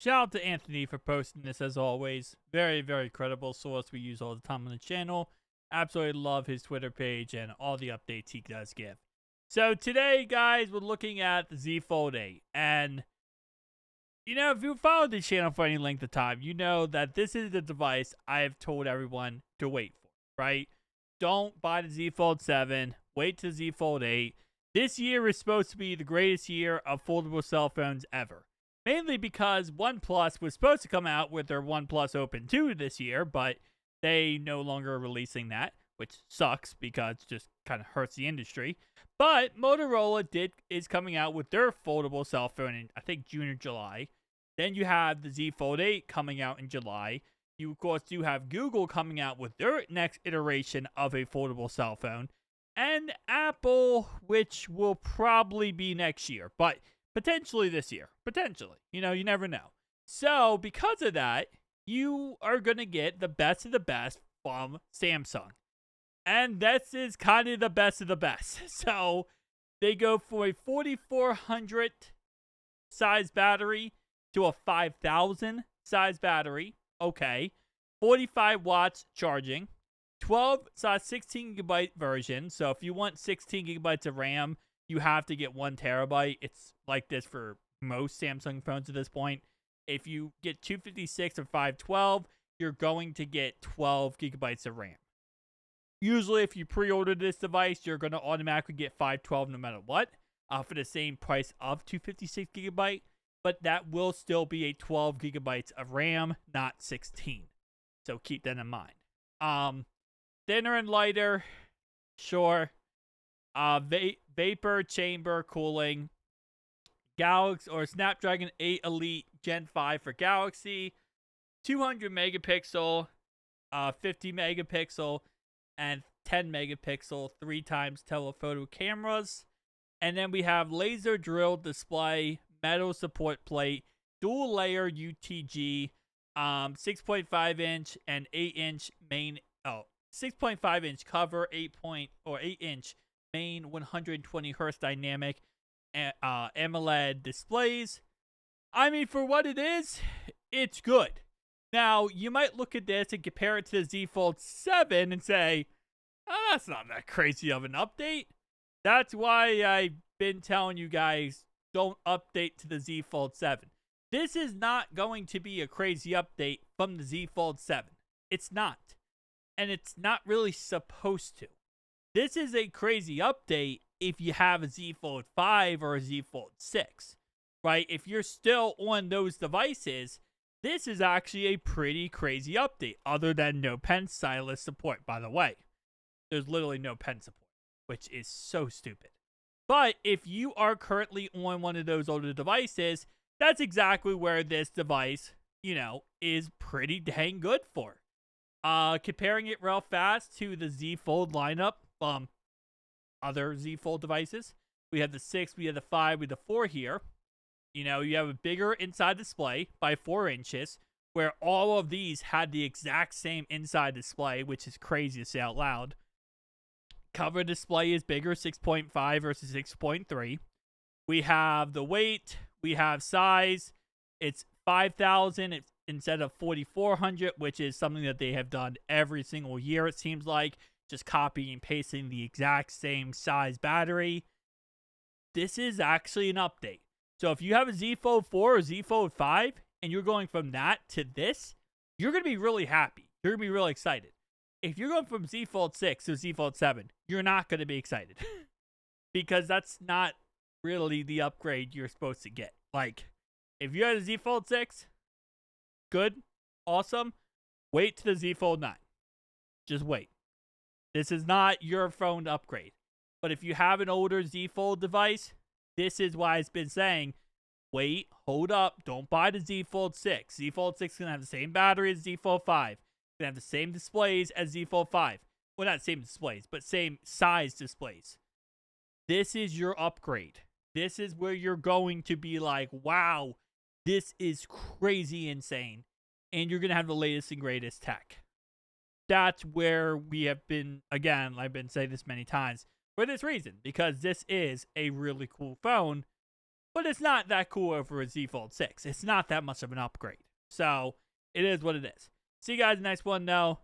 Shout out to Anthony for posting this as always. Very, very credible source we use all the time on the channel. Absolutely love his Twitter page and all the updates he does give. So today, guys, we're looking at the Z Fold 8. And, you know, if you followed the channel for any length of time, you know that this is the device I have told everyone to wait for, right? Don't buy the Z Fold 7. Wait to Z Fold 8. This year is supposed to be the greatest year of foldable cell phones ever. Mainly because OnePlus was supposed to come out with their OnePlus Open 2 this year, but they no longer are releasing that, which sucks because it just kind of hurts the industry. But Motorola is coming out with their foldable cell phone in, I think, June or July. Then you have the Z Fold 8 coming out in July. You, of course, do have Google coming out with their next iteration of a foldable cell phone. And Apple, which will probably be next year, but potentially this year. Potentially. You know, you never know. So, because of that, you are going to get the best of the best from Samsung. And this is kind of the best of the best. So, they go for a 4400 size battery to a 5000 size battery. Okay. 45 watts charging. 16 gigabyte version. So if you want 16 gigabytes of RAM, you have to get 1 terabyte. It's like this for most Samsung phones at this point. If you get 256 or 512, you're going to get 12 gigabytes of RAM. Usually, if you pre-order this device, you're going to automatically get 512 no matter what, for the same price of 256 gigabyte. But that will still be a 12 gigabytes of RAM, not 16. So keep that in mind. Thinner and lighter, sure. Vapor chamber cooling. Galaxy or Snapdragon 8 Elite Gen 5 for Galaxy. 200 megapixel, 50 megapixel, and 10 megapixel 3 times telephoto cameras. And then we have laser drilled display, metal support plate, dual layer UTG, 6.5 inch and 8 inch main. 6.5 inch cover, 8 inch main 120 hertz dynamic AMOLED displays. I mean, for what it is, it's good. Now, you might look at this and compare it to the Z Fold 7 and say, oh, that's not that crazy of an update. That's why I've been telling you guys, don't update to the Z Fold 7. This is not going to be a crazy update from the Z Fold 7. It's not. And it's not really supposed to. This is a crazy update if you have a Z Fold 5 or a Z Fold 6, right? If you're still on those devices, this is actually a pretty crazy update, other than no pen stylus support, by the way. There's literally no pen support, which is so stupid. But if you are currently on one of those older devices, that's exactly where this device, you know, is pretty dang good for. Comparing it real fast to the Z Fold lineup, other Z Fold devices. We have the 6, we have the 5, we have the 4 here. You know, you have a bigger inside display by 4 inches, where all of these had the exact same inside display, which is crazy to say out loud. Cover display is bigger, 6.5 versus 6.3. We have the weight, we have size. It's 5,000 instead of 4,400, which is something that they have done every single year, it seems like. Just copying and pasting the exact same size battery. This is actually an update. So if you have a Z Fold 4 or Z Fold 5, and you're going from that to this, you're going to be really happy. You're going to be really excited. If you're going from Z Fold 6 to Z Fold 7, you're not going to be excited. Because that's not really the upgrade you're supposed to get. Like, if you had a Z Fold 6, good, awesome. Wait to the Z Fold 9. Just wait. This is not your phone upgrade. But if you have an older Z Fold device, this is why it's been saying, wait, hold up, don't buy the Z Fold 6. Z Fold 6 is going to have the same battery as Z Fold 5. It's going to have the same displays as Z Fold 5. Well, not same displays, but same size displays. This is your upgrade. This is where you're going to be like, wow, this is crazy insane. And you're going to have the latest and greatest tech. That's where we have been, again, I've been saying this many times, for this reason. Because this is a really cool phone. but it's not that cool over a Z Fold 6. It's not that much of an upgrade. So, it is what it is. See you guys next one, though.